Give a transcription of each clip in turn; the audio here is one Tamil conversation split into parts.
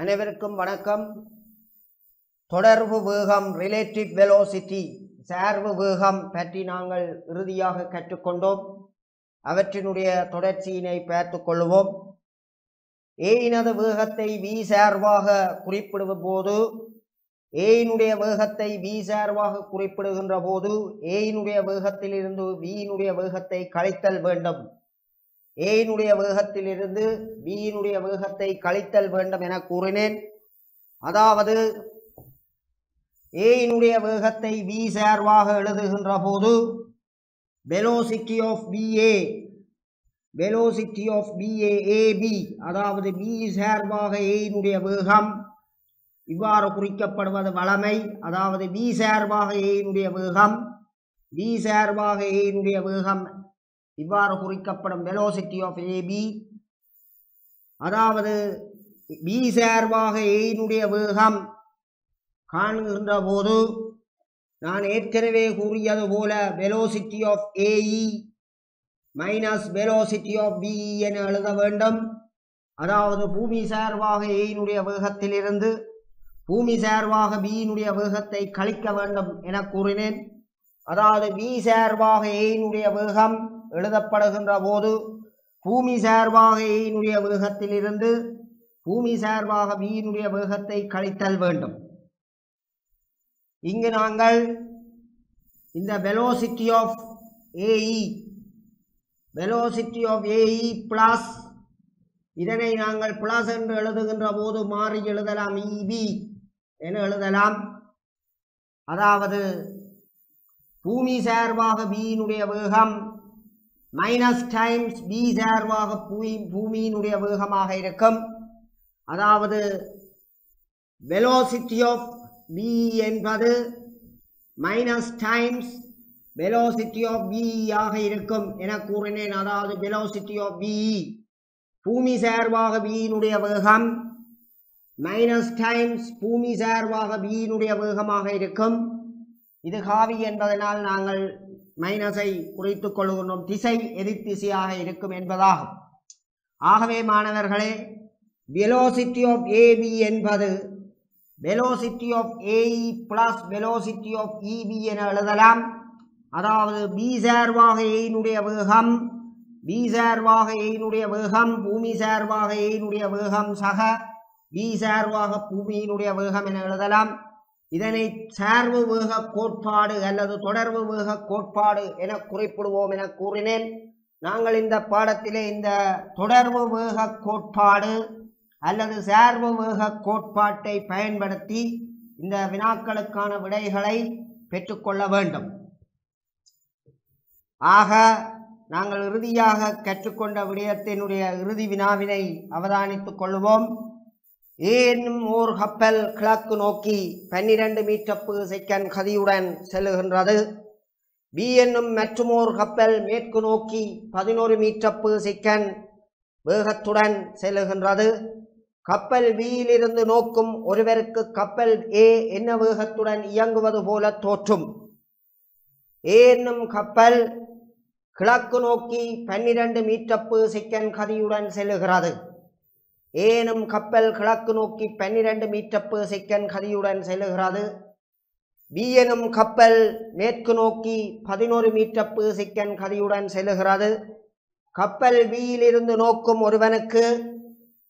அனைவருக்கும் வணக்கம். தொடர்பு வேகம் ரிலேட்டிவ் வெலோசிட்டி சார்பு வேகம் பற்றி நாங்கள் இறுதியாக கற்றுக்கொண்டோம். அவற்றினுடைய தொடர்ச்சியினை பார்த்து கொள்வோம். ஏயினது வேகத்தை v சார்பாக குறிப்பிடும் போது ஏயினுடைய வேகத்தை v சார்பாக குறிப்பிடுகின்ற போது ஏயினுடைய வேகத்திலிருந்து v வேகத்தை கழித்தல் வேண்டும். ஏயினுடைய வேகத்திலிருந்து v வேகத்தை கழித்தல் வேண்டும் என கூறினேன். அதாவது ஏயினுடைய வேகத்தை v சார்பாக எழுதுகின்ற போது velocity of va ab, அதாவது v சார்பாக ஏயினுடைய வேகம் இவ்வாறு குறிக்கப்படுவது வழமை. அதாவது v சார்பாக ஏயினுடைய வேகம் இவ்வாறு குறிக்கப்படும் velocity of ab. அதாவது v சார்பாக ஏயினுடைய வேகம் காணுகின்ற போது நான் ஏற்கனவே கூறியது போல velocity of ae minus velocity of be என எழுத வேண்டும். அதாவது பூமி சார்பாக ஏயினுடைய வேகத்திலிருந்து பூமி சார்பாக b வேகத்தை கழிக்க வேண்டும் என கூறினேன். அதாவது v சார்பாக ஏயினுடைய வேகம் எழுதப்படுகின்ற போது பூமி சார்பாக ஏயினுடைய வேகத்திலிருந்து பூமி சார்பாக b வேகத்தை கழித்தல் வேண்டும். இங்கு நாங்கள் இந்த velocity of ae பிளஸ் இதனை நாங்கள் பிளஸ் என்று எழுதுகின்ற போது மாறி எழுதலாம், eb என எழுதலாம். அதாவது பூமி சார்பாக b வேகம் மைனஸ் டைம்ஸ் b சார்பாக பூமியினுடைய வேகமாக இருக்கும். அதாவது velocity of v என்பது minus times velocity of v ஆக இருக்கும் என கூறினேன். அதாவது velocity of v பூமி சார்பாக v வேகம் மைனஸ் டைம்ஸ் பூமி சார்பாக v வேகமாக இருக்கும். இது காவி என்பதனால் நாங்கள் மைனஸை குறித்துக் கொள்கின்றோம். திசை எதிர் திசையாக இருக்கும் என்பதாகும். ஆகவே மாணவர்களே, velocity of ab என்பது velocity of ae plus velocity of eb என எழுதலாம். அதாவது b சார்பாக ஏயினுடைய வேகம் பூமி சார்பாக ஏயினுடைய வேகம் சக b சார்பாக பூமியினுடைய வேகம் என எழுதலாம். இதனை சார்பு வேக கோட்பாடு அல்லது தொடர்பு வேக கோட்பாடு என குறிப்பிடுவோம் என கூறினேன். நாங்கள் இந்த பாடத்திலே இந்த தொடர்பு வேக கோட்பாடு அல்லது சார்பு வேக கோட்பாட்டை பயன்படுத்தி இந்த வினாக்களுக்கான விடைகளை பெற்றுக்கொள்ள வேண்டும். ஆக நாங்கள் இறுதியாக கற்றுக்கொண்ட விடயத்தினுடைய இறுதி வினாவினை அவதானித்துக் கொள்வோம். ஏ என்னும் ஓர் கப்பல் கிழக்கு நோக்கி 12 மீட்டர்/செகண்ட் கதியுடன் செல்லுகின்றது. பி என்னும் மற்றுமோர் கப்பல் மேற்கு நோக்கி 11 மீட்டர்/செகண்ட் வேகத்துடன் செல்லுகின்றது. கப்பல் பியிலிருந்து நோக்கும் ஒருவருக்கு கப்பல் ஏ என்ன வேகத்துடன் இயங்குவது போல தோற்றும். ஏ என்னும் கப்பல் கிழக்கு நோக்கி 12 மீட்டர்/செகண்ட் கதியுடன் செல்லுகிறது. ஏனும் கப்பல் கிழக்கு நோக்கி 12 மீட்டர்/செகண்ட் கதியுடன் செல்லுகிறது. பி எனும் கப்பல் மேற்கு நோக்கி 11 மீட்டர்/செகண்ட் கதியுடன் செல்லுகிறது. கப்பல் பியிலிருந்து நோக்கும் ஒருவனுக்கு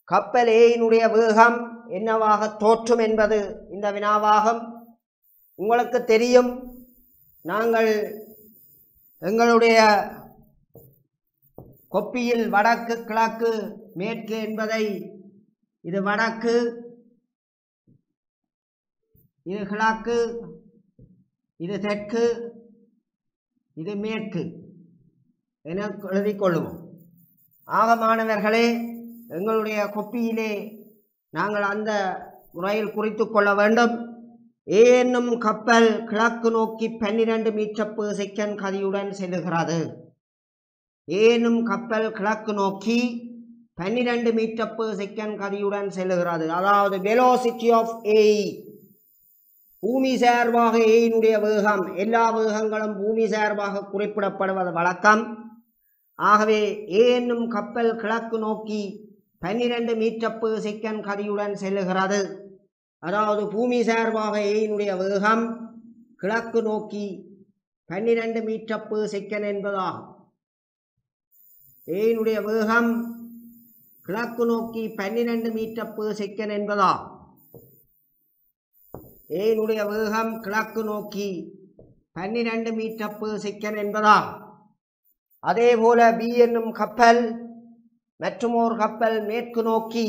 கப்பல் ஏயினுடைய வேகம் என்னவாக தோற்றும் என்பது இந்த வினாவாகும். உங்களுக்கு தெரியும், நாங்கள் எங்களுடைய கொப்பியில் வடக்கு கிழக்கு மேற்கு என்பதை இது வடக்கு, இது கிழக்கு, இது தெற்கு, இது மேற்கு என எழுதிக் கொள்ளுவோம். ஆக மாணவர்களே, எங்களுடைய கொப்பியிலே நாங்கள் அந்த முறையில் குறித்து கொள்ள வேண்டும். ஏ என்னும் கப்பல் கிழக்கு நோக்கி 12 மீட்டர்/செகண்ட் கதியுடன் செல்லுகிறது. ஏனும் கப்பல் கிழக்கு நோக்கி 12 மீட்டர்/செகண்ட் கதியுடன் செல்லுகிறது. அதாவது velocity of ae பூமி சார்பாக ஏயினுடைய வேகம், எல்லா வேகங்களும் பூமி சார்பாக குறிப்பிடப்படுவது வழக்கம். ஆகவே ஏ என்னும் கப்பல் கிழக்கு நோக்கி 12 மீட்டர் per செகண்ட் கதியுடன் செல்லுகிறது. அதாவது பூமி சார்பாக ஏயினுடைய வேகம் கிழக்கு நோக்கி 12 மீட்டர் per செகண்ட் என்பதாகும். ஏயினுடைய வேகம் கிழக்கு நோக்கி 12 மீட்டர் per செகண்ட் என்பதாகும். ஏயினுடைய வேகம் கிழக்கு நோக்கி 12 மீட்டர் per செகண்ட் என்பதாகும். அதே போல பி என்னும் கப்பல் மற்றும் ஒரு கப்பல் மேற்கு நோக்கி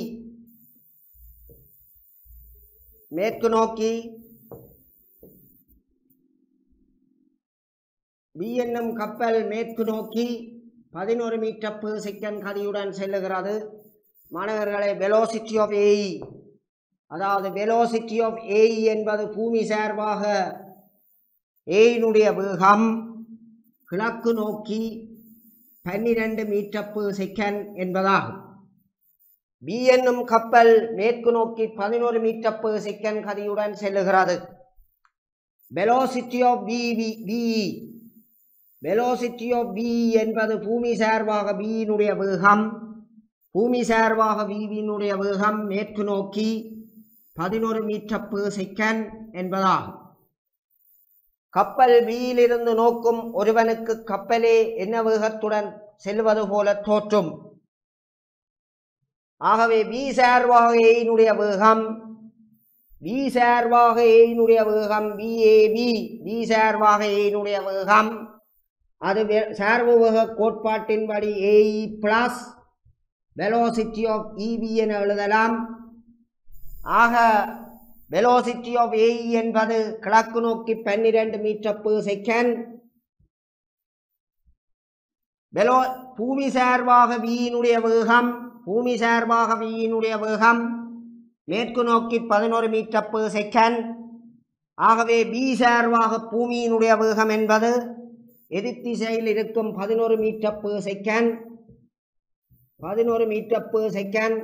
பி என்னும் கப்பல் மேற்கு நோக்கி 11 மீட்டர் per செகண்ட் கதியுடன் செல்லுகிறது. மாணவர்களே, வெலோசிட்டி ஆஃப் ஏஇ, அதாவது வெலோசிட்டி ஆஃப் ஏஇ என்பது பூமி சார்பாக ஏயினுடைய வேகம் கிழக்கு நோக்கி 12 மீட்டர் per செகண்ட் என்பதாகும். பி என்னும் கப்பல் மேற்கு நோக்கி 11 மீட்டர் per செகண்ட் கதியுடன் செல்லுகிறது. Velocity of velocity of B என்பது பூமி சார்பாக பியினுடைய வேகம் மேற்கு நோக்கி 11 மீட்டர் per செகண்ட் என்பதாகும். கப்பல் பியிலிருந்து நோக்கும் ஒருவனுக்கு கப்பலே என்ன வேகத்துடன் செல்வது போல தோற்றும். ஆகவே பி சார்பாக ஏயினுடைய வேகம் பி சார்பாக ஏயினுடைய வேகம் அது சார்பு வேக கோட்பாட்டின்படி A E plus velocity of E B என எழுதலாம். ஆக வெலோசிட்டி ஆஃப் ஏஇ என்பது கிழக்கு நோக்கி 12 மீட்டர் per செகண்ட். பூமி சார்பாக வியினுடைய வேகம் மேற்கு நோக்கி 11 மீட்டர் per செகண்ட். ஆகவே பி சார்பாக பூமியினுடைய வேகம் என்பது எதிர்த்திசையில் இருக்கும் 11 மீட்டர் per செகண்ட்.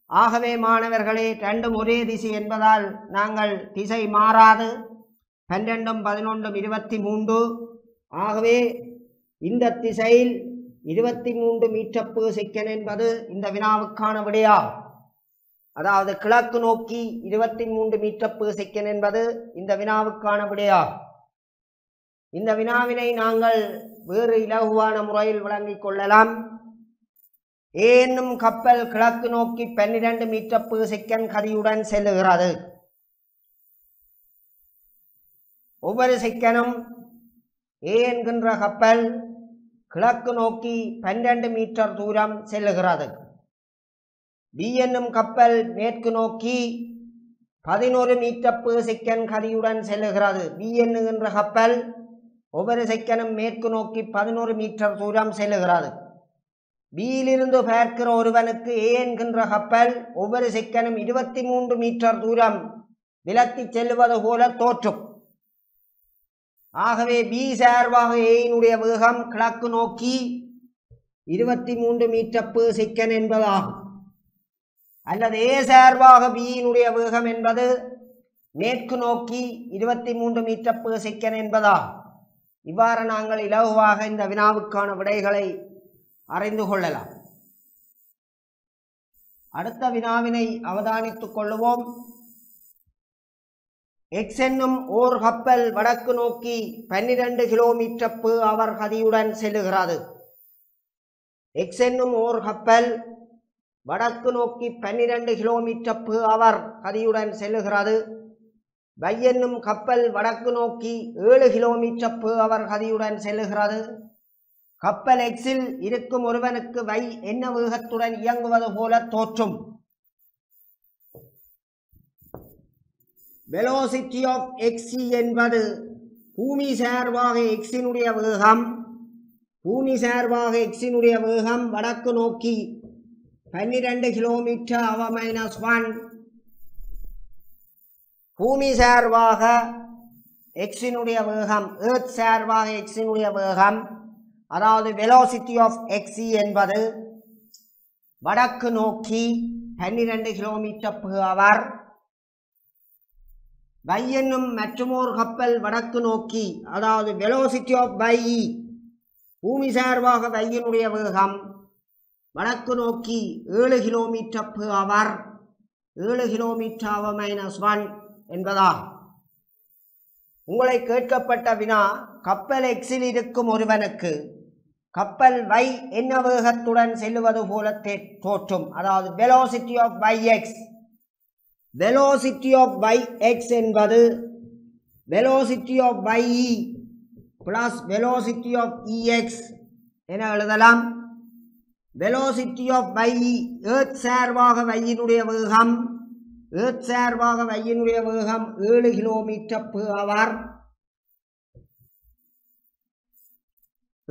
ஆகவே மாணவர்களே, ரெண்டும் ஒரே திசை என்பதால் நாங்கள் திசை மாறாது 12 11 23. ஆகவே இந்த திசையில் 23 மீட்டர் per செகண்ட் என்பது இந்த வினாவுக்கான விடையாகும். அதாவது கிழக்கு நோக்கி 23 மீட்டர் per செகண்ட் என்பது இந்த வினாவுக்கான விடையாகும். இந்த வினாவினை நாங்கள் வேறு இலகுவான முறையில் விளங்கிக் கொள்ளலாம். ஏ என்னும் கப்பல் கிழக்கு நோக்கி 12 மீட்டர் per செகண்ட் கதியுடன் செல்லுகிறது. ஒவ்வொரு செகண்டும் ஏ என்கின்ற கப்பல் கிழக்கு நோக்கி 12 மீட்டர் தூரம் செல்லுகிறது. பி என்னும் கப்பல் மேற்கு நோக்கி 11 மீட்டர் per செகண்ட் கதியுடன் செல்லுகிறது. பி என்கின்ற கப்பல் ஒவ்வொரு செகண்டும் மேற்கு நோக்கி 11 மீட்டர் தூரம் செல்லுகிறது. பியிலிருந்து பார்க்கிற ஒருவனுக்கு ஏ என்கின்ற கப்பல் ஒவ்வொரு செகண்டும் 23 மீட்டர் தூரம் விலத்தி செல்லுவது போல தோற்றும். ஆகவே பி சார்பாக ஏயினுடைய வேகம் கிழக்கு நோக்கி 23 மீட்டர் per செகண்ட் என்பதாகும். அல்லது ஏ சார்பாக பியினுடைய வேகம் என்பது மேற்கு நோக்கி 23 மீட்டர் per செகண்ட் என்பதாகும். இவ்வாறு நாங்கள் இலகுவாக இந்த வினாவுக்கான விடைகளை அறிந்து கொள்ளலாம். அடுத்த வினாவினை அவதானித்துக் கொள்ளுவோம். எக்ஸ் என்னும் ஓர் கப்பல் வடக்கு நோக்கி 12 கிலோமீட்டர் per hour கதியுடன் செல்லுகிறது. எக்ஸ் என்னும் ஓர் கப்பல் வடக்கு நோக்கி 12 கிலோமீட்டர் per hour கதியுடன் செல்லுகிறது. y என்னும் கப்பல் வடக்கு நோக்கி 7 கிலோமீட்டர் per hour கதியுடன் செல்லுகிறது. கப்பல் எக்ஸில் இருக்கும் ஒருவனுக்கு y என்ன வேகத்துடன் இயங்குவது போல தோற்றும். வெலோசிட்டி ஆஃப் எக்ஸி என்பது பூமி சார்பாக எக்ஸினுடைய வேகம் வடக்கு நோக்கி 12 கிலோமீட்டர் (-1). பூமி சார்பாக எக்ஸினுடைய வேகம், எர்த் சார்பாக எக்ஸினுடைய வேகம், அதாவது வெலோசிட்டி ஆஃப் எக்ஸி என்பது வடக்கு நோக்கி 12 கிலோமீட்டர் per hour. y என்னும் மற்றொரு கப்பல் வடக்கு நோக்கி, அதாவது வெலோசிட்டி ஆஃப் y, பூமி சார்பாக y னுடைய வேகம் வடக்கு நோக்கி 7 km/h 7 km/h -1 என்பதாகும். உங்களை கேட்கப்பட்ட வினா, கப்பல் எக்ஸில் இருக்கும் ஒருவனுக்கு கப்பல் y என்ன வேகத்துடன் செல்லுவது போல தோற்றும். அதாவது velocity of yx. velocity of yx என்பது velocity of ye plus velocity of ex என எழுதலாம். velocity of ye earth சார்பாக y-னுடைய வேகம் 7 km/h.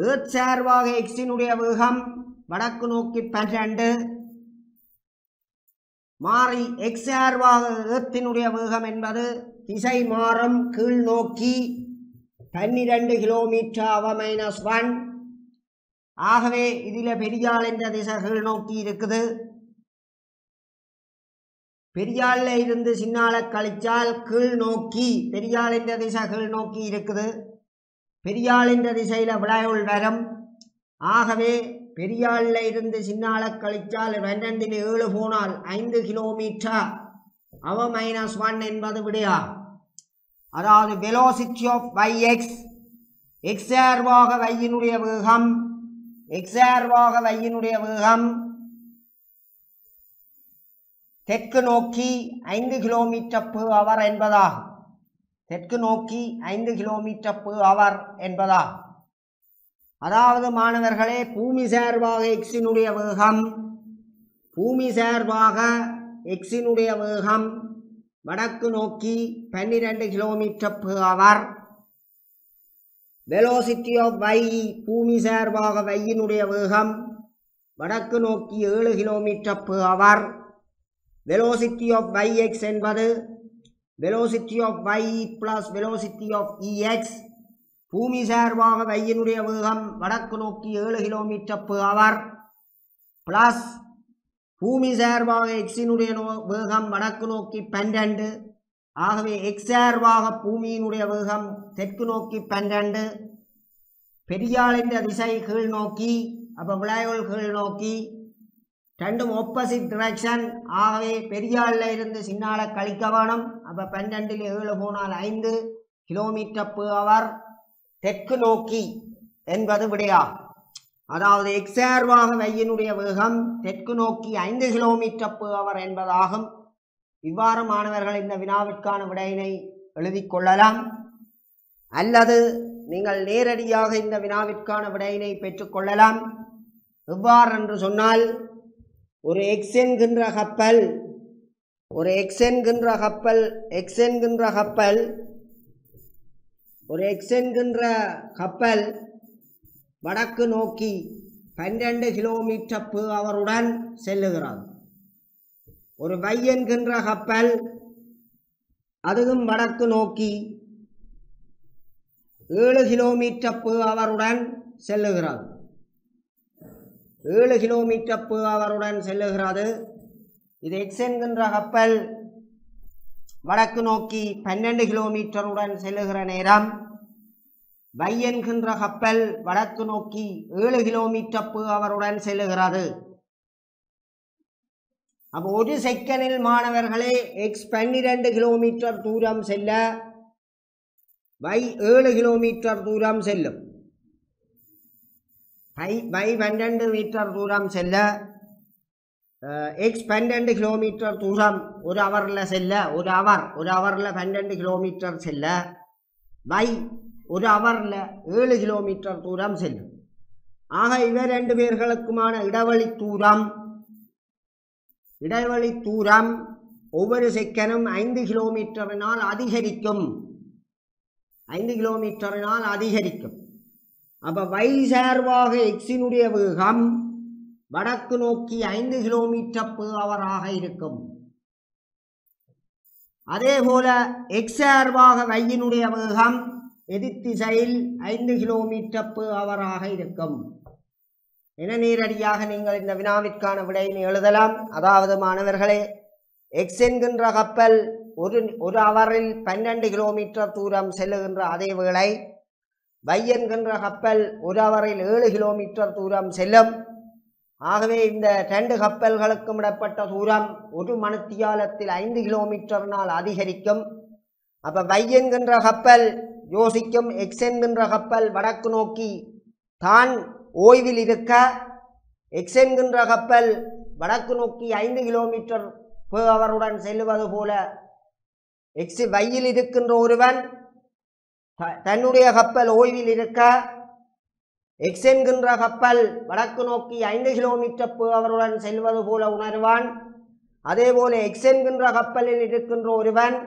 earth சார்பாக x-னுடைய வேகம் வடக்கு நோக்கி 12. மாறி x சார்பாக earth-னுடைய வேகம் என்பது திசை மாறும் கீழ் நோக்கி 12 km/h -1. ஆகவே இதில் பெரியாள் என்ற திசை கீழ் நோக்கி இருக்குது. பெரியாள்ல இருந்து சின்னால கழிச்சால் கீழ் நோக்கி பெரியாள் என்ற திசை கீழ் நோக்கி இருக்குது. பெரியாள் என்ற திசையில விளைவுள் வரும். ஆகவே பெரியாள்ல இருந்து சின்னால கழிச்சால் 12 7 போனால் 5 km/h -1 என்பது விடையா. அதாவது velocity of yx x சார்பாக y-னுடைய வேகம் தெற்கு நோக்கி 5 km/h என்பதாகும். தெற்கு நோக்கி 5 km/h என்பதாகும். அதாவது மாணவர்களே, பூமி சார்பாக x-னுடைய வேகம் வடக்கு நோக்கி 12 km/h. velocity of y பூமி சார்பாக y-னுடைய வேகம் வடக்கு நோக்கி 7 km/h. velocity of yx என்பது velocity of y plus velocity of ex. பூமி சார்பாக y-னுடைய வேகம் வடக்கு நோக்கி 7 km/h plus பூமி சார்பாக x-னுடைய வேகம் வடக்கு நோக்கி 12. ஆகவே x சார்பாக பூமியினுடைய வேகம் தெற்கு நோக்கி 12. பெரியாள் என்ற திசை கீழ் நோக்கி, அப்போ விளைவுள் கீழ் நோக்கி, ரெண்டும் ஆப்போசிட் டிரெக்ஷன். ஆகவே பெரியாள்ல இருந்து சின்னால கழிக்க வேணும். அப்போ 12 7 போனால் 5 km/h தெற்கு நோக்கி என்பது விடையா. அதாவது x சார்பாக y-னுடைய வேகம் தெற்கு நோக்கி 5 km/h என்பதாகும். இவ்வாறு மாணவர்கள் இந்த வினாவிற்கான விடையினை எழுதிக் கொள்ளலாம். அல்லது நீங்கள் நேரடியாக இந்த வினாவிற்கான விடையினை பெற்றுக்கொள்ளலாம். எவ்வாறு என்று சொன்னால், ஒரு x என்கின்ற கப்பல் வடக்கு நோக்கி 12 km/h செல்லுகிறது. ஒரு y என்கின்ற கப்பல் அதுவும் வடக்கு நோக்கி 7 km/h செல்லுகிறது. 7 km/h செல்லுகிறது. இது x என்கின்ற கப்பல் வடக்கு நோக்கி 12 km செல்லுகிற நேரம், y என்கின்ற கப்பல் வடக்கு நோக்கி 7 km/h செல்லுகிறது. அப்போ ஒரு செகண்டில் மாணவர்களே x 12 km தூரம் செல்ல y 7 km தூரம் செல்லும். y 12 மீட்டர் தூரம் செல்ல x 12 km தூரம் ஒரு ஹவரில் செல்ல, ஒரு ஹவரில் 12 km செல்ல y ஒரு ஹவரில் 7 km தூரம் செல்லும். ஆக இவர் ரெண்டு பேர்களுக்குமான இடைவெளி தூரம் ஒவ்வொரு செகண்டும் 5 கிலோமீட்டரினால் அதிகரிக்கும். 5 கிலோமீட்டரினால் அதிகரிக்கும். அப்போ y சார்பாக x-னுடைய வேகம் வடக்கு நோக்கி 5 km/h இருக்கும். அதேபோல x சார்பாக y-னுடைய வேகம் எதிர்த்திசையில் 5 km/h இருக்கும். என நேரடியாக நீங்கள் இந்த வினாவிற்கான விடையினை எழுதலாம். அதாவது மாணவர்களே, x என்கின்ற கப்பல் ஒரு ஹவரில் 12 கிலோமீட்டர் தூரம் செல்லுகின்ற அதே வேளை y என்கின்ற கப்பல் ஒரு ஹவரில் 7 கிலோமீட்டர் தூரம் செல்லும். ஆகவே இந்த 2 கப்பல்களுக்கும் இடப்பட்ட தூரம் ஒரு மணித்தியாலத்தில் 5 கிலோமீட்டர்னால் அதிகரிக்கும். அப்ப y என்கின்ற கப்பல் யோசிக்கும், x என்கின்ற கப்பல் வடக்கு நோக்கி தான் ஓய்வில் இருக்க, x என்கின்ற கப்பல் வடக்கு நோக்கி 5 கிலோமீட்டர் அவருடன் செல்லுவது போல வையில் இருக்கின்ற ஒருவன் தன்னுடைய கப்பல் ஓய்வில் இருக்க, x என்கின்ற கப்பல் வடக்கு நோக்கி 5 கிலோமீட்டர் அவருடன் செல்வது போல உணர்வான். அதேபோல x என்கின்ற கப்பலில் இருக்கின்ற ஒருவன்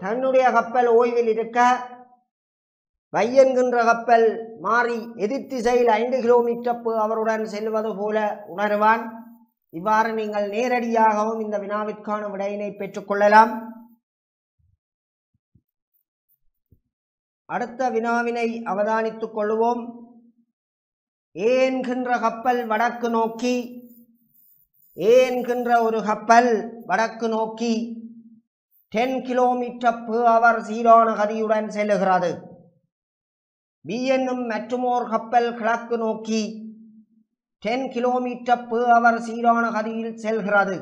தன்னுடைய கப்பல் ஓய்வில் இருக்க, y என்கின்ற கப்பல் மாறி எதிர்த்திசையில் 5 கிலோமீட்டர் அவருடன் செல்வது போல உணர்வான். இவ்வாறு நீங்கள் நேரடியாகவும் இந்த வினாவிற்கான விடையினை பெற்றுக்கொள்ளலாம். அடுத்த வினாவினை அவதானித்துக் கொள்வோம். A என்கின்ற கப்பல் வடக்கு நோக்கி, A என்கின்ற ஒரு கப்பல் வடக்கு நோக்கி 10 km/h சீரான கதியுடன் செல்லுகிறது. B என்னும் மற்றுமோர் கப்பல் கிழக்கு நோக்கி 10 km/h சீரான கதியில் செல்கிறது.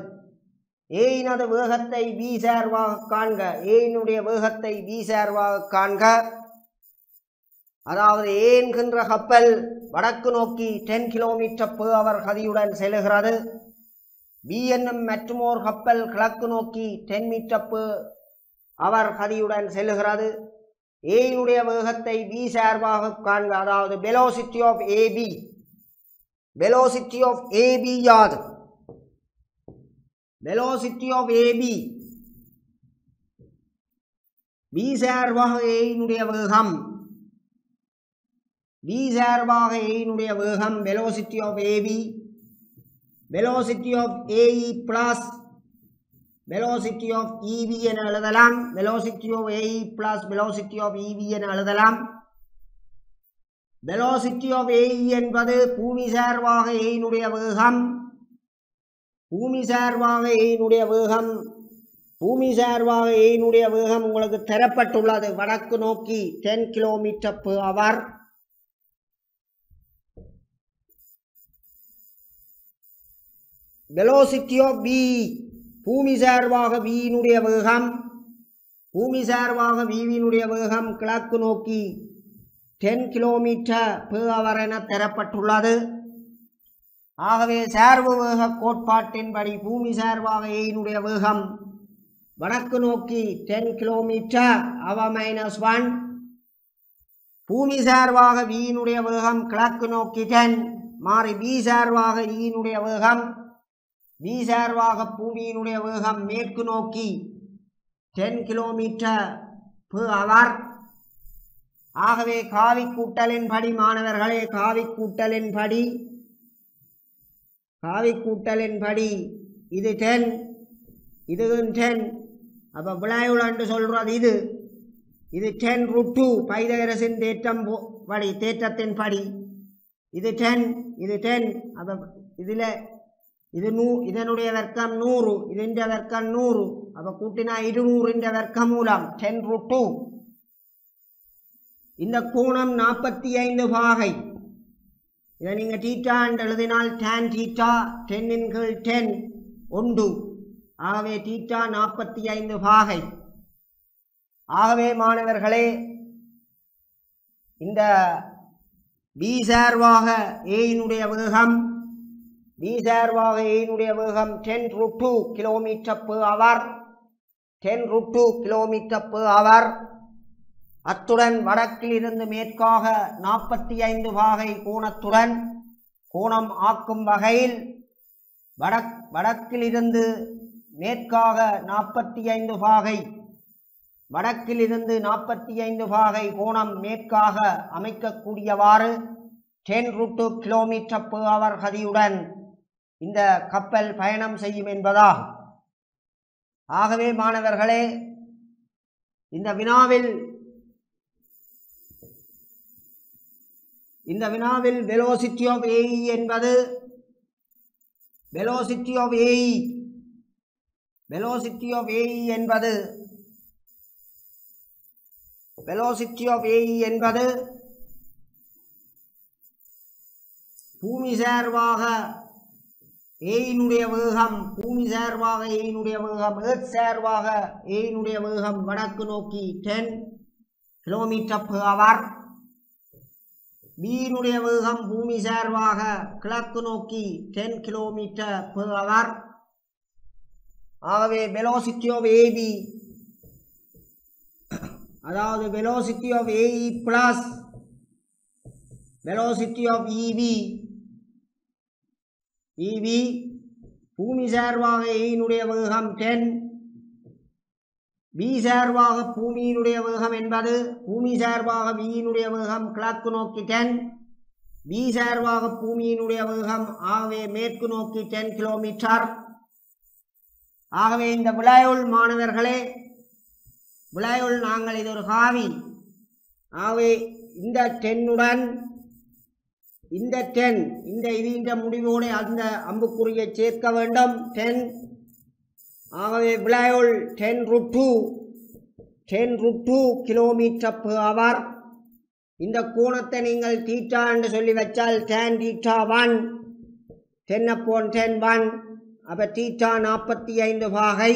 A இனது வேகத்தை B சார்பாக காண்க. A இனுடைய வேகத்தை B சார்பாக காண்க. அதாவது A என்கின்ற கப்பல் வடக்கு நோக்கி 10 km/h கதியுடன் செல்லுகிறது. B என்னும் மற்றுமோர் கப்பல் கிழக்கு நோக்கி 10 m/h கதியுடன் செல்லுகிறது. A இனுடைய வேகத்தை B சார்பாக காண்க. அதாவது velocity of AB. velocity of AB யாது? velocity of AB B சார்பாக A இனுடைய வேகம், B சார்பாக A இனுடைய வேகம் velocity of AB. velocity of AE plus velocity of EB என எழுதலாம். velocity of AE plus velocity of EB என எழுதலாம். velocity of AE என்பது பூமி சார்பாக A இனுடைய வேகம், பூமி சார்பாக A இனுடைய வேகம், பூமி சார்பாக A இனுடைய வேகம் உங்களுக்கு தரப்பட்டுள்ளது. வடக்கு நோக்கி 10 km/h. velocity of B பூமி சார்பாக B இனுடைய வேகம், பூமி சார்பாக B இனுடைய வேகம் கிழக்கு நோக்கி 10 km/h என தரப்பட்டுள்ளது. ஆகவே சார்பு வேக கோட்பாட்டின்படி பூமி சார்பாக A இனுடைய வேகம் வடக்கு நோக்கி 10 km/h-1, பூமி சார்பாக B இனுடைய வேகம் கிழக்கு நோக்கி 10 மாறி B சார்பாக E இனுடைய வேகம், B சார்பாக பூமியினுடைய வேகம் மேற்கு நோக்கி 10 km/h. ஆகவே காவி கூட்டலின்படி மாணவர்களே, காவி கூட்டலின்படி இது 10, இது 10. அப்ப விளைவுள் என்று சொல்றது இது 10√2 பைதகரசின் தேற்றத்தின்படி இது 10, இது 10. அப்ப இதுல இதனுடைய வர்க்கம் 100, ഇതിന്റെ வர்க்கம் 100. அப்ப கூட்டினா 200ന്റെ வர்க்கமூலம் 10√2. இந்த கோணம் 45 பாகை. இதை நீங்க θ என்று எழுதினால் tan θ 10/10 1. ஆகவே θ 45 பாகை. ஆகவே மாணவர்களே, இந்த B சார்பாக A இனுடைய வேகம், B சார்பாக A இனுடைய வேகம் 10√2 km/h, 10√2 km/h. அத்துடன் வடக்கில் இருந்து மேற்காக 45 பாகை கோணத்துடன் கோணம் ஆக்கும் வகையில் வடக்கில் இருந்து மேற்காக 45 பாகை, வடக்கில் இருந்து 45 பாகை கோணம் மேற்காக அமைக்கக்கூடியவாறு 10√2 km/h கதியுடன் இந்த கப்பல் பயணம் செய்யும் என்பதாகும். ஆகவே மாணவர்களே, இந்த வினாவில் velocity of AE என்பது velocity of பூமி சார்பாக ஏயினுடைய வேகம் பூமி சார்பாக ஏயினுடைய வேகம் எர்த் சார்பாக ஏயினுடைய வேகம் வடக்கு நோக்கி 10 km/h. பீனுடைய வேகம் பூமி சார்பாக கிழக்கு நோக்கி 10 km/h. ஆகவே velocity of AB அதாவது velocity of AE plus velocity of EB பூமி சார்பாக ஏயினுடைய வேகம் 10, பி சார்பாக பூமியினுடைய வேகம் என்பது பூமி சார்பாக பியினுடைய வேகம் கிழக்கு நோக்கி 10, பி சார்பாக பூமியினுடைய வேகம் ஆகவே மேற்கு நோக்கி 10 km. ஆகவே இந்த விளையுள் மாணவர்களே, விளையுள் நாங்கள் இது ஒரு காவி. ஆகவே இந்த 10 உடன் இந்த 10 இந்த இது முடிவோடு அந்த அம்புக்குறியை சேர்க்க வேண்டும் 10. ஆகவே விளையுள் 10√2 km/h. இந்த கோணத்தை நீங்கள் தீட்டா என்று சொல்லி வச்சால் tan θ 1 10/10 அப்போ தீட்டா 45 பாகை.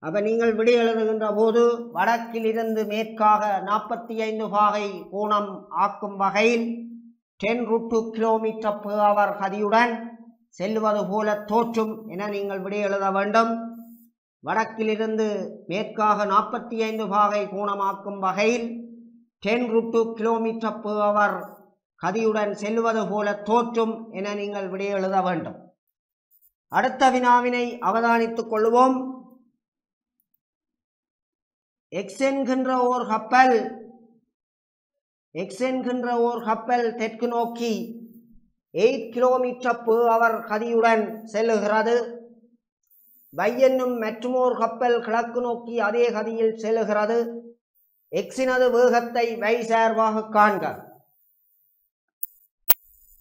அப்போ நீங்கள் விடை எழுதுகின்ற போது வடக்கிலிருந்து மேற்காக 45 பாகை கோணம் ஆக்கும் வகையில் 10√2 km/h கதியுடன் செல்வது போல தோற்றும் என நீங்கள் விடை எழுத வேண்டும். வடக்கிலிருந்து மேற்காக 45 பாகை கோணமாக்கும் வகையில் 10√2 km/h கதியுடன் செல்வது போல தோற்றும் என நீங்கள் விடை எழுத வேண்டும். அடுத்த வினாவினை அவதானித்துக் கொள்வோம். X என்கின்ற ஓர் கப்பல் தெற்கு நோக்கி 8 km/h கதியுடன் செல்லுகிறது. Y என்னும் மற்றுமோர் கப்பல் கிழக்கு நோக்கி அதே கதியில் செல்லுகிறது. எக்ஸினது வேகத்தை Y சார்பாக காண்க.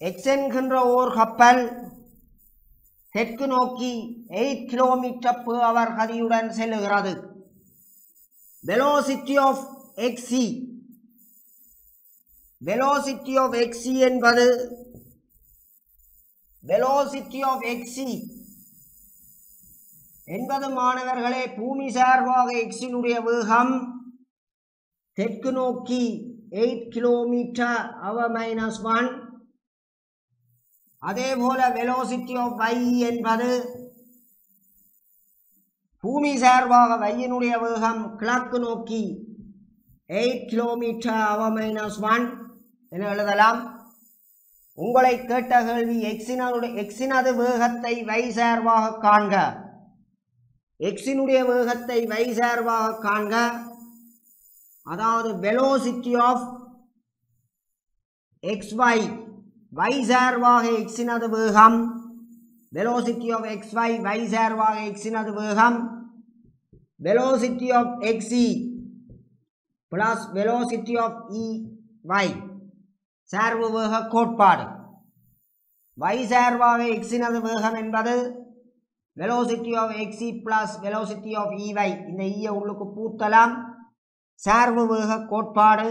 X என்கின்ற ஓர் கப்பல் தெற்கு நோக்கி 8 km/h கதியுடன் செல்லுகிறது. velocity of xc என்பது மாணவர்களே பூமி சார்பாக எக்ஸினுடைய வேகம் தெற்கு நோக்கி 8 km/h-1. அதே போல velocity of y என்பது பூமி சார்பாக வையினுடைய வேகம் கிழக்கு நோக்கி 8 km/h-1 என எழுதலாம். உங்களை கேட்ட கேள்வி எக்ஸினது வேகத்தை y சார்பாக காண்க. எக்ஸினுடைய வேகத்தை y சார்பாக காண்க. அதாவது velocity of xy y சார்பாக எக்ஸினது வேகம் velocity of xy y சார்பாக எக்ஸினது வேகம் velocity of xe plus velocity of ey சார்பு வேக கோட்பாடு. y சார்பாக எக்ஸினது வேகம் என்பது velocity of xe plus velocity of ey. இந்த ஈய உள்ளுக்கு பூத்தலாம். சார்பு வேக கோட்பாடு.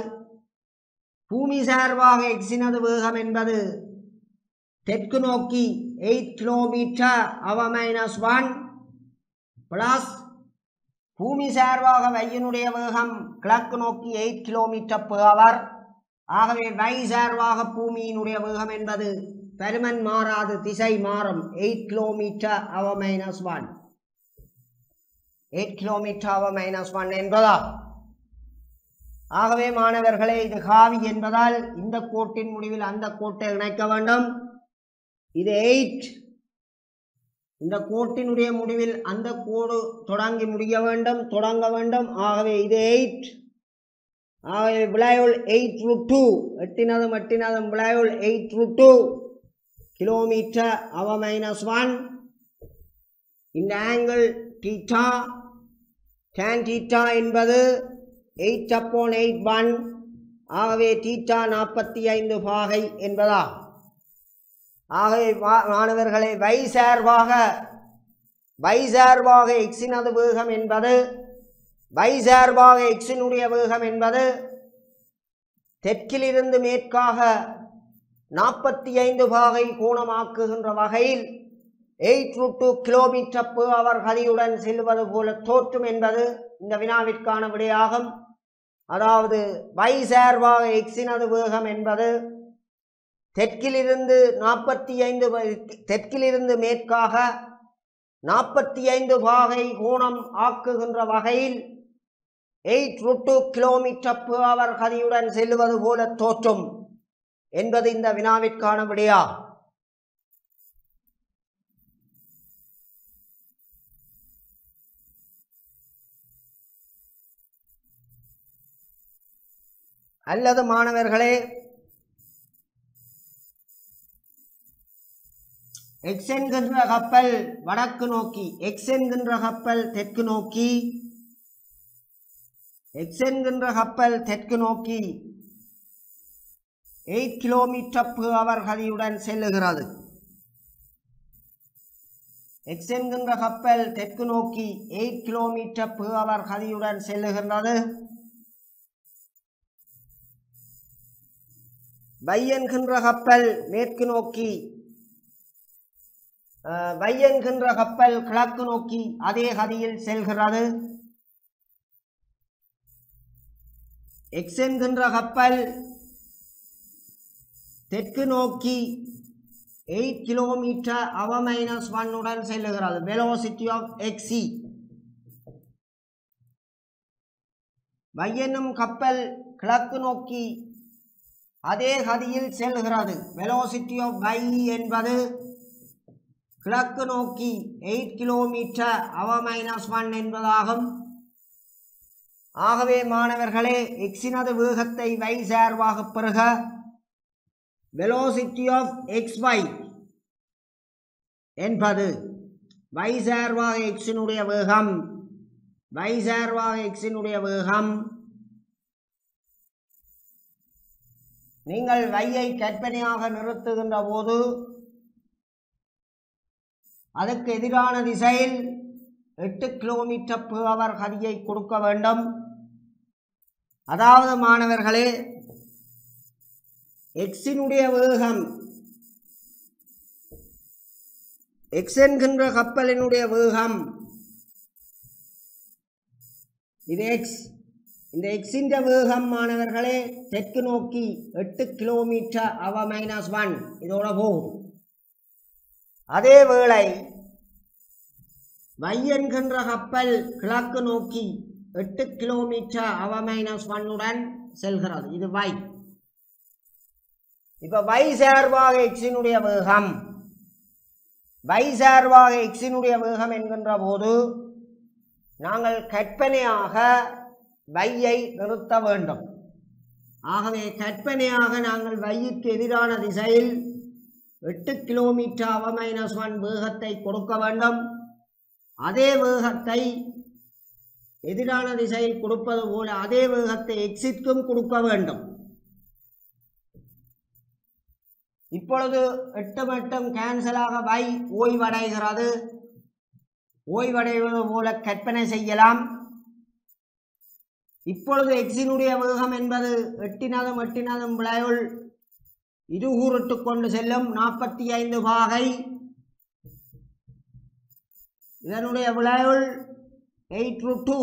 பூமி சார்பாக எக்ஸினது வேகம் என்பது தெற்கு நோக்கி 8 km/h-1 பிளஸ் பூமி சார்பாக வையினுடைய வேகம் கிழக்கு நோக்கி 8 km/h. ஆகவே y சார்பாக பூமியினுடைய வேகம் என்பது பருமன் மாறாது, திசை மாறும் 8 km/h-1 8 km/h-1 என்பதா. ஆகவே மாணவர்களே, இது காவி என்பதால் இந்த கோட்டின் முடிவில் அந்த கோட்டை இணைக்க வேண்டும். இது 8, இந்த கோட்டினுடைய முடிவில் அந்த கோடு தொடங்க வேண்டும். ஆகவே இது 8. ஆகவே விளையுள் 8√2 எட்டினதும் விளையுள் 8√2 km/h-1. இந்த ஆங்கிள் θ tan θ என்பது 8/8 ஆகவே θ 45 பாகை என்பதா. ஆகவே மாணவர்களே, y சார்பாக எக்ஸினது வேகம் என்பது y சார்பாக எக்ஸினுடைய வேகம் என்பது தெற்கிலிருந்து மேற்காக 45 பாகை கோணமாக்குகின்ற வகையில் 8√2 km/h கதியுடன் செல்வது போல தோற்றும் என்பது இந்த வினாவிற்கான விடையாகும். அதாவது y சார்பாக x-னது வேகம் என்பது தெற்கிலிருந்து மேற்காக 45 பாகை கோணம் ஆக்குகின்ற வகையில் 8√2 km/h கதியுடன் செல்வது போல தோற்றும் என்பது இந்த வினாவிற்கான விடையா. அல்லது மாணவர்களே x என்கின்ற கப்பல் வடக்கு நோக்கி, x என்கின்ற கப்பல் தெற்கு நோக்கி, x என்கின்ற கப்பல் தெற்கு நோக்கி 8 km/h கதியுடன் செல்லுகிறது. x என்கின்ற கப்பல் தெற்கு நோக்கி 8 km/h கதியுடன் செல்லுகின்றது. y என்கின்ற கப்பல் மேற்கு நோக்கி, y என்கின்ற கப்பல் கிழக்கு நோக்கி அதே கதியில் செல்கிறது. x என்கின்ற கப்பல் தெற்கு நோக்கி 8 km/h உடன் செல்லுகிறது. velocity of xc. y என்னும் கப்பல் கிழக்கு நோக்கி அதே கதியில் செல்கிறது. velocity of y என்பது கிழக்கு நோக்கி 8 km/h என்பதாகும். ஆகவே மாணவர்களே x-னது வேகத்தை y சார்பாக பெறுக velocity of xy என்பது y சார்பாக x-னுடைய வேகம், y சார்பாக x-னுடைய வேகம். நீங்கள் y-ஐ கற்பனையாக நிறுத்துகின்ற போது அதற்கு எதிரான திசையில் 8 km/h கதியை கொடுக்க வேண்டும். அதாவது மாணவர்களே x-னுடைய வேகம், x என்கின்ற கப்பலினுடைய வேகம் இது x. இந்த x-ன் வேகம் மாணவர்களே தெற்கு நோக்கி 8 km/h இதோட போகும். அதே வேளை y என்கின்ற கப்பல் கிழக்கு நோக்கி 8 km/h உடன் செல்கிறது. இது y. இப்ப y சார்பாக x-னுடைய வேகம், y சார்பாக x-னுடைய வேகம் என்கின்ற போது நாங்கள் கற்பனையாக y-ஐ நிறுத்த வேண்டும். ஆகவே கற்பனையாக நாங்கள் y-க்கு எதிரான திசையில் 8 km/h வேகத்தை கொடுக்க வேண்டும். அதே வேகத்தை எதிரான திசையில் கொடுப்பது போல அதே வேகத்தை x-க்கும் கொடுக்க வேண்டும். இப்பொழுது 8 மட்டும் கேன்சலாக y ஓய்வடைகிறது. ஓய்வடைவது போல கற்பனை செய்யலாம். இப்பொழுது x-னுடைய வேகம் என்பது 8 விளைவுள் இருகூறிட்டு கொண்டு செல்லும் 45 பாகை. இதனுடைய விளைவுள் 8√2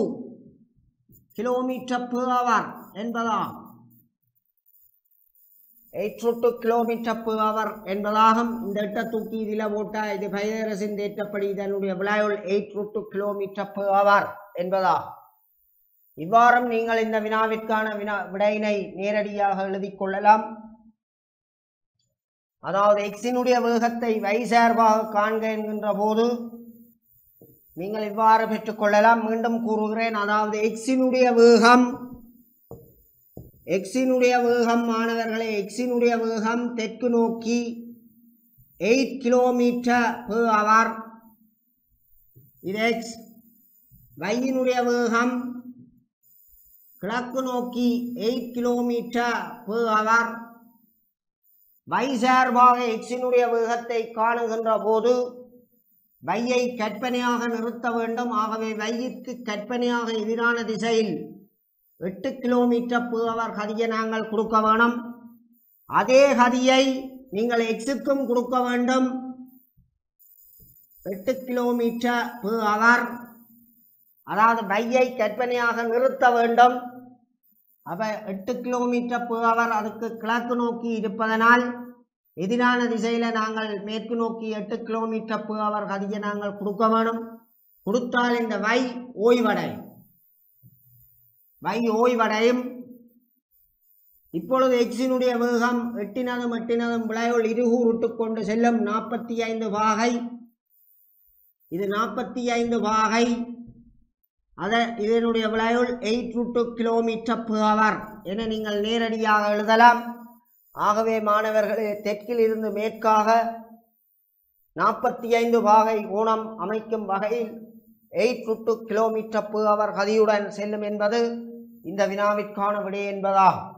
km/h என்பதாகும். 8√2 km/h என்பதாகும். இந்த 8 தூக்கி இதில் போட்டால் இது பைதரசின் தேற்றப்படி இதனுடைய விளைவுள் 8√2 km/h என்பதாகும். இவ்வாறும் நீங்கள் இந்த வினாவிற்கான விடையினை நேரடியாக எழுதிக் கொள்ளலாம். அதாவது x-னுடைய வேகத்தை y சார்பாக காண்க என்கின்ற போது நீங்கள் இவ்வாறு பெற்றுக்கொள்ளலாம். மீண்டும் கூறுகிறேன். அதாவது x-னுடைய வேகம் மாணவர்களே, x-னுடைய வேகம் தெற்கு நோக்கி 8 km/h. இது x. y-னுடைய வேகம் கிழக்கு நோக்கி 8 km/h. y சார்பாக x-னுடைய வேகத்தை காணுகின்ற போது y-ஐ கற்பனையாக நிறுத்த வேண்டும். ஆகவே y-க்கு கற்பனையாக எதிரான திசையில் 8 km/h கதியை நாங்கள் கொடுக்க வேணும். அதே கதியை நீங்கள் எக்ஸுக்கும் கொடுக்க வேண்டும் 8 km/h. அதாவது பையை கற்பனையாக நிறுத்த வேண்டும். அப்போ 8 km/h அதுக்கு கிழக்கு நோக்கி இருப்பதனால் எதிரான திசையில் நாங்கள் மேற்கு நோக்கி 8 km/h கதியை நாங்கள் கொடுக்க வேணும். கொடுத்தால் இந்த வை ஓய்வடையும். இப்பொழுது எக்ஸினுடைய வேகம் எட்டினதும் விளைவுள் இருகூறுட்டு கொண்டு செல்லும் 45 பாகை. இது 45 பாகை. இதனுடைய விளைவுள் 8 km/h என நீங்கள் நேரடியாக எழுதலாம். ஆகவே மாணவர்களே, தெற்கில் இருந்து மேற்காக 45 பாகை கோணம் அமைக்கும் வகையில் 8 km/h கதியுடன் செல்லும் என்பது இந்த வினாவிற்கான விடை என்பதாகும்.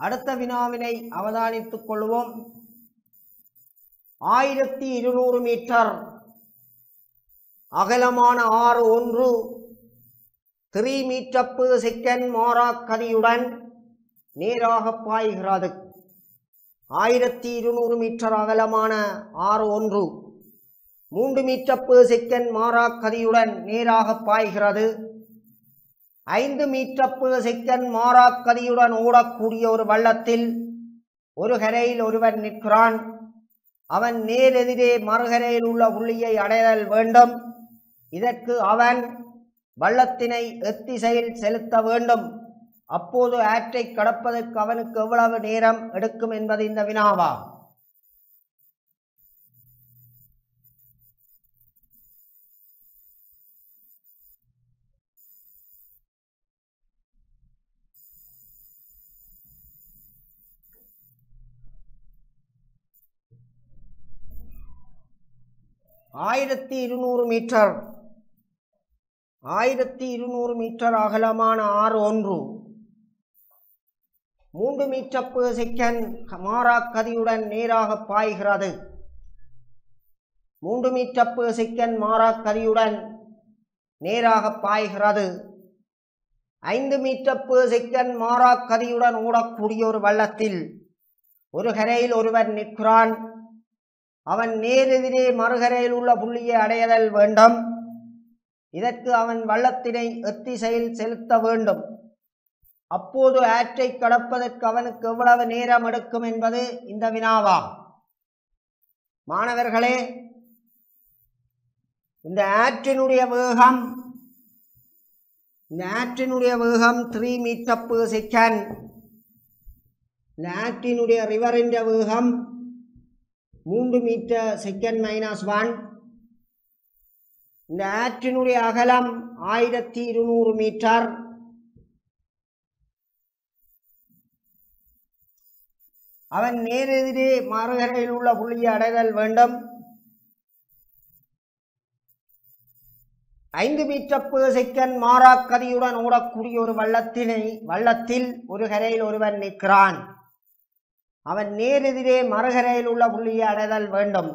அடுத்த வினாவினை அவதானித்துக் கொள்வோம். 1200 மீட்டர் அகலமான ஆறு ஒன்று 3 m/s மாறாக்கதியுடன் நேராக பாய்கிறது. 1200 மீட்டர் அகலமான ஆறு ஒன்று 3 m/s மாறாக்கதியுடன் நேராக பாய்கிறது. 5 m/s மாறாக்கதியுடன் ஓடக்கூடிய ஒரு வள்ளத்தில் ஒரு கரையில் ஒருவன் நிற்கிறான். அவன் நேரெதிரே மறுகரையில் உள்ள புள்ளியை அடைதல் வேண்டும். இதற்கு அவன் வள்ளத்தினை எத்திசையில் செலுத்த வேண்டும். அப்போது ஆற்றை கடப்பதற்கு அவனுக்கு எவ்வளவு நேரம் எடுக்கும் என்பது இந்த வினாவா. ஆயிரத்தி மீட்டர் அகலமான ஆறு ஒன்று 3 m/s மாறாக்கதியுடன் நேராக பாய்கிறது. 3 m/s மாறாக்கதியுடன் நேராக பாய்கிறது. 5 m/s மாறாக்கதியுடன் ஓடக்கூடிய ஒரு வள்ளத்தில் ஒரு கரையில் ஒருவன் நிற்கிறான். அவன் நேரெதிரே மறுகரையில் உள்ள புள்ளியை அடையதல் வேண்டும். இதற்கு அவன் வள்ளத்தினை எத்திசையில் செலுத்த வேண்டும். அப்போது ஆற்றை கடப்பதற்கு அவனுக்கு எவ்வளவு நேரம் எடுக்கும் என்பது இந்த வினாவா. மாணவர்களே, இந்த ஆற்றினுடைய வேகம் 3 m/s. இந்த ஆற்றினுடைய ரிவரின் வேகம் 3 m/s-1. இந்த ஆற்றினுடைய அகலம் 1200 மீட்டர். அவன் நேரெதிரே மறுகரையில் உள்ள புள்ளியை அடைதல் வேண்டும். 5 m/s மாறாக்கதியுடன் ஓடக்கூடிய ஒரு வள்ளத்தில் ஒரு கரையில் ஒருவன் நிற்கிறான். அவன் நேரெதிரே மறுகரையில் உள்ள புள்ளியை அடைதல் வேண்டும்.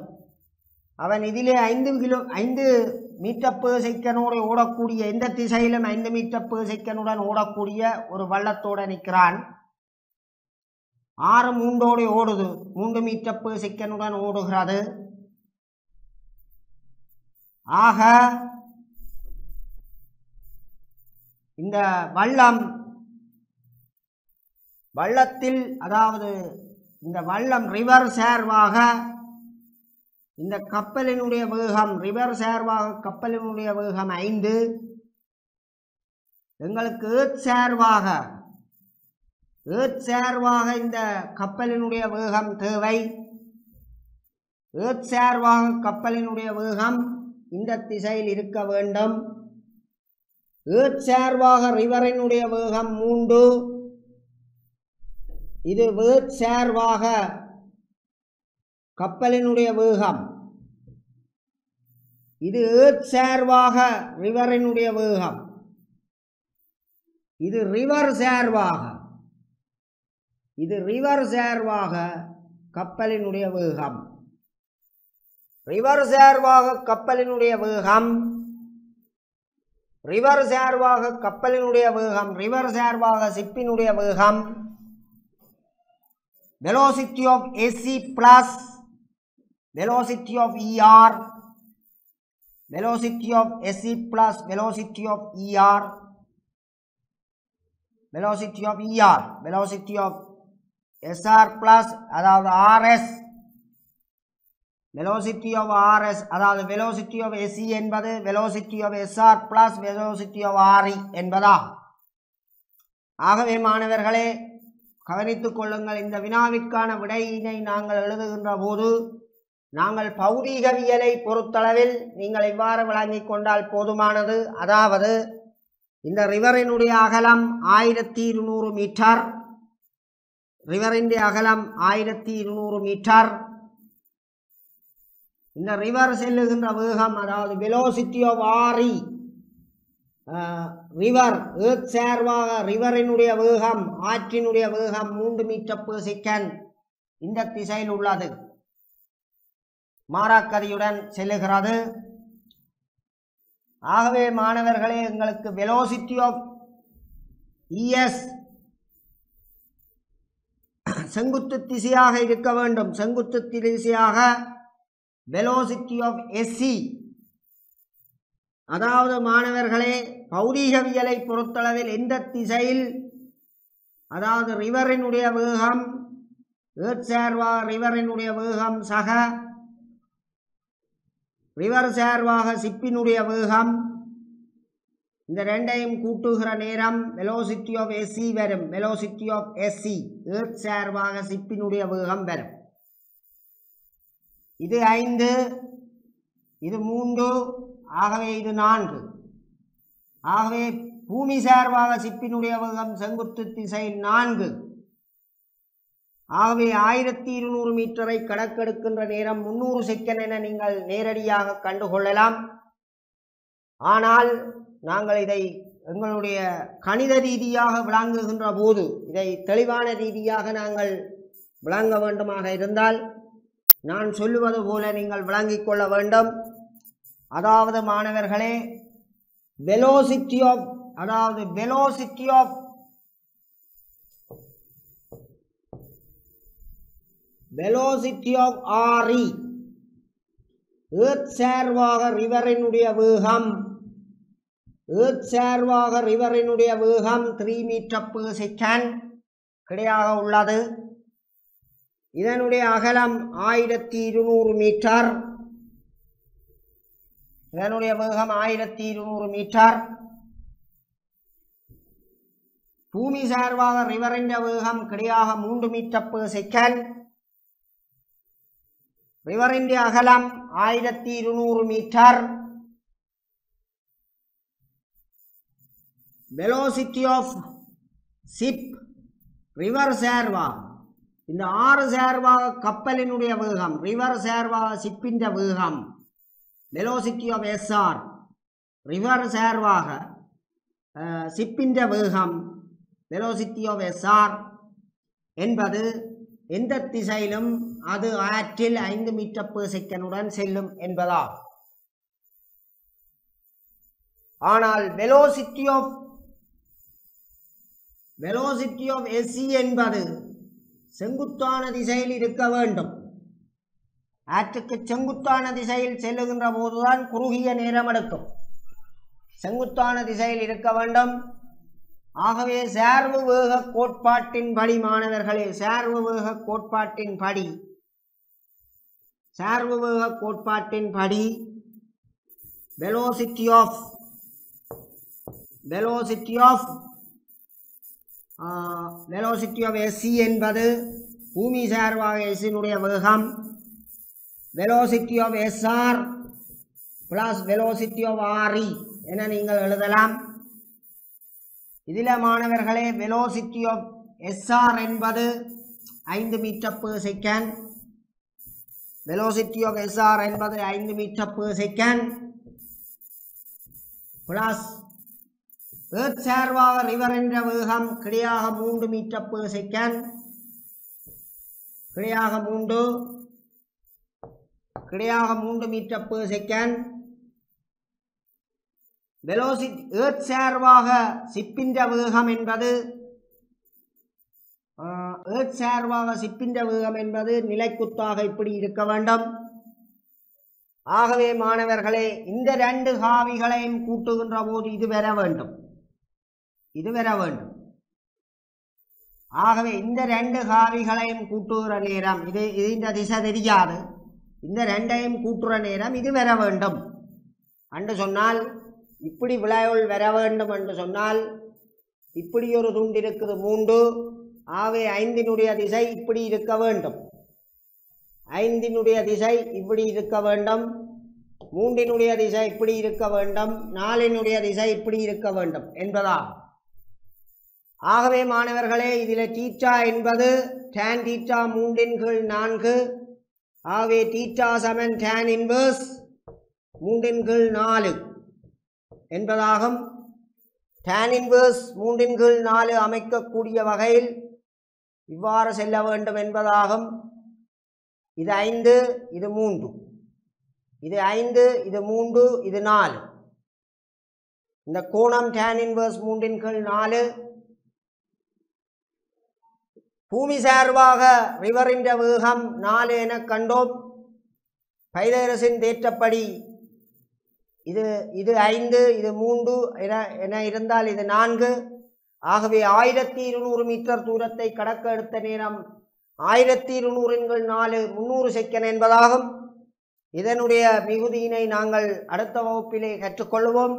அவன் இதிலே 5 m/s ஓடக்கூடிய எந்த திசையிலும் 5 m/s ஓடக்கூடிய ஒரு வள்ளத்தோடு நிற்கிறான். 6 3 ஓடுது. 3 m/s ஓடுகிறது. ஆக இந்த வள்ளத்தில், அதாவது இந்த வள்ளம் ரிவர் சேர்வாக இந்த கப்பலினுடைய வேகம் கப்பலினுடைய வேகம் 5. எங்களுக்கு ஏர்த் சேர்வாக இந்த கப்பலினுடைய வேகம் தேவை. ஏர்த் சேர்வாக கப்பலினுடைய வேகம் இந்த திசையில் இருக்க வேண்டும். ஏர்த் சேர்வாக ரிவரினுடைய வேகம் 3. இது ஏர்த் சேர்வாக கப்பலினுடைய வேகம். இது ஏர்த் சேர்வாக ரிவரினுடைய வேகம். இது ரிவர் சேர்வாக கப்பலினுடைய வேகம். ரிவர் சேர்வாக கப்பலினுடைய வேகம் ரிவர் சார்பாக கப்பலினுடைய வேகம், ரிவர் சார்பாக ஷிப்பினுடைய வேகம் velocity of AC plus velocity of ER, velocity of AC plus velocity of ER, velocity of ER, velocity of SR plus அதாவது RS, velocity of RS அதாவது velocity of AC என்பது velocity of SR plus velocity of RE என்பதா. ஆகவே மாணவர்களே கவனித்துக் கொள்ளுங்கள், இந்த வினாவிற்கான விடையினை நாங்கள் எழுதுகின்ற போது நாங்கள் பௌதீகவியலை பொறுத்தளவில் நீங்கள் இவ்வாறு விளங்கிக் கொண்டால் போதுமானது. அதாவது இந்த ரிவரினுடைய அகலம் 1200 மீட்டர், ரிவரின் அகலம் 1200 மீட்டர். இந்த ரிவர் செல்லுகின்ற வேகம் அதாவது velocity of RE, river earth சார்பாக ரிவரினுடைய வேகம், ஆற்றினுடைய வேகம் 3 மீட்டர் per செகண்ட் இந்த திசையில் உள்ளது, மாறாக்கதியுடன் செல்லுகிறது. ஆகவே மாணவர்களே எங்களுக்கு velocity of ES செங்குத்து திசையாக இருக்க வேண்டும். செங்குத்து திசையாக velocity of SC அதாவது மாணவர்களே பௌதீகவியலை பொறுத்தளவில் எந்த திசையில் அதாவது ரிவரினுடைய வேகம் ஏர்த் சார்பாக ரிவரினுடைய வேகம் சக ரிவர் சார்பாக ஷிப்பினுடைய வேகம் இந்த ரெண்டையும் கூட்டுகிற நேரம் velocity of SC வரும். velocity of SC ஏர்த் சார்பாக ஷிப்பினுடைய வேகம் வரும். இது 5, இது 3, ஆகவே இது 4. ஆகவே பூமி சார்பாக ஷிப்பினுடைய வேகம் செங்குத்து திசையில் 4. ஆகவே 1200 மீட்டரை கணக்கெடுக்கின்ற நேரம் 300 செகண்ட் என நீங்கள் நேரடியாக கண்டுகொள்ளலாம். ஆனால் நாங்கள் இதை எங்களுடைய கணித ரீதியாக விளங்குகின்ற போது இதை தெளிவான ரீதியாக நாங்கள் விளங்க வேண்டுமாக இருந்தால் நான் சொல்லுவது போல நீங்கள் விளங்கிக் கொள்ள வேண்டும். அதாவது மாணவர்களே velocity of அதாவது velocity of RE ஏர்த் சார்பாக ரிவரினுடைய வேகம், ஏர்த் சார்பாக ரிவரினுடைய வேகம் 3 மீட்டர் per செகண்ட் கிடையாக உள்ளது. இதனுடைய அகலம் 1200 மீட்டர், இதனுடைய வேகம் 1200 மீட்டர். பூமி சார்பாக ரிவரின் வேகம் கிடையாக 3 மீட்டர் per செகண்ட். ரிவரின் அகலம் 1200 metre. velocity of ship river சார்பாக இந்த 6 சார்பாக கப்பலினுடைய வேகம், ரிவர் சார்பாக ஷிப்பின் வேகம் velocity of SR ரிவர் சார்பாக ஷிப்பின் வேகம் velocity of SR என்பது எந்த திசையிலும் அது ஆற்றில் 5 மீட்டர் per செகண்டுடன் செல்லும் என்பதா. ஆனால் velocity of SC என்பது செங்குத்தான திசையில் இருக்க வேண்டும். ஆற்றுக்கு செங்குத்தான திசையில் செல்லுகின்ற போதுதான் குறுகிய நேரம் எடுக்கும். செங்குத்தான திசையில் இருக்க வேண்டும். ஆகவே சார்பு வேக கோட்பாட்டின்படி மாணவர்களே சார்பு வேக கோட்பாட்டின்படி velocity of SC என்பது பூமி சார்பாக Sனுடைய வேகம், velocity of SR plus velocity of RE என நீங்கள் எழுதலாம். இதில் மாணவர்களே velocity of SR என்பது 5 metre per second, velocity of SR என்பது 5 metre per second plus earth சார்பாக ரிவர் என்ற வேகம் கிடையாக 3 மீட்டர் per செகண்ட், கிடையாக 3 metre per second. Velocity earth சார்பாக சிப்பின் வேகம் என்பது ஏர்த் சார்பாக சிப்பின் வேகம் என்பது நிலைக்குத்தாக இப்படி இருக்க வேண்டும். ஆகவே மாணவர்களே இந்த ரெண்டு காவிகளையும் கூட்டுகின்ற போது இது வர வேண்டும், இது வர வேண்டும். ஆகவே இந்த ரெண்டு காவிகளையும் கூட்டுகிற நேரம் இது இந்த திசை தெரியாது, இந்த ரெண்டையும் கூட்டுற நேரம் இது வர வேண்டும் என்று சொன்னால், இப்படி விளைவுள் வர வேண்டும் என்று சொன்னால் இப்படி ஒரு துண்டு இருக்குது 3. ஆகவே 5னுடைய திசை இப்படி இருக்க வேண்டும், 5னுடைய திசை இப்படி இருக்க வேண்டும், 3னுடைய திசை இப்படி இருக்க வேண்டும், 4னுடைய திசை இப்படி இருக்க வேண்டும் என்பதாகும். ஆகவே மாணவர்களே இதில் தீட்டா என்பது tan தீட்டா 3/4. ஆகவே தீட்டா சமன் tan இன்வர்ஸ் 3/4 என்பதாகும். tan இன்வர்ஸ் 3/4 அமைக்கக்கூடிய வகையில் இவ்வாறு செல்ல வேண்டும் என்பதாகும். இது 5, இது 3, இது 5, இது 3, இது 4. இந்த கோணம் tan இன்வர்ஸ் 3/4. பூமி சார்பாக ரிவரின் வேகம் 4 என கண்டோம். பைதகரஸின் தேற்றப்படி இது 5, இது 3 என இருந்தால் இது 4. ஆகவே 1200 மீட்டர் தூரத்தை கடக்க எடுத்த நேரம் 1200 × 4 300 செகண்ட் என்பதாகும். இதனுடைய மிகுதியினை நாங்கள் அடுத்த வகுப்பிலே கற்றுக்கொள்வோம்.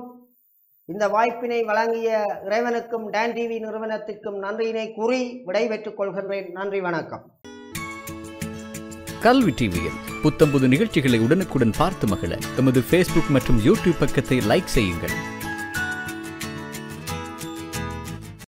இந்த வாய்ப்பினை வழங்கிய இறைவனுக்கும் டான் டிவி நிறுவனத்திற்கும் நன்றியினை கூறி விடைபெற்றுக் கொள்கின்றேன். நன்றி, வணக்கம். கல்வி டிவியில் புத்தம்புது நிகழ்ச்சிகளை உடனுக்குடன் பார்த்து மகிழ எமது Facebook மற்றும் YouTube பக்கத்தை லைக் செய்யுங்கள்.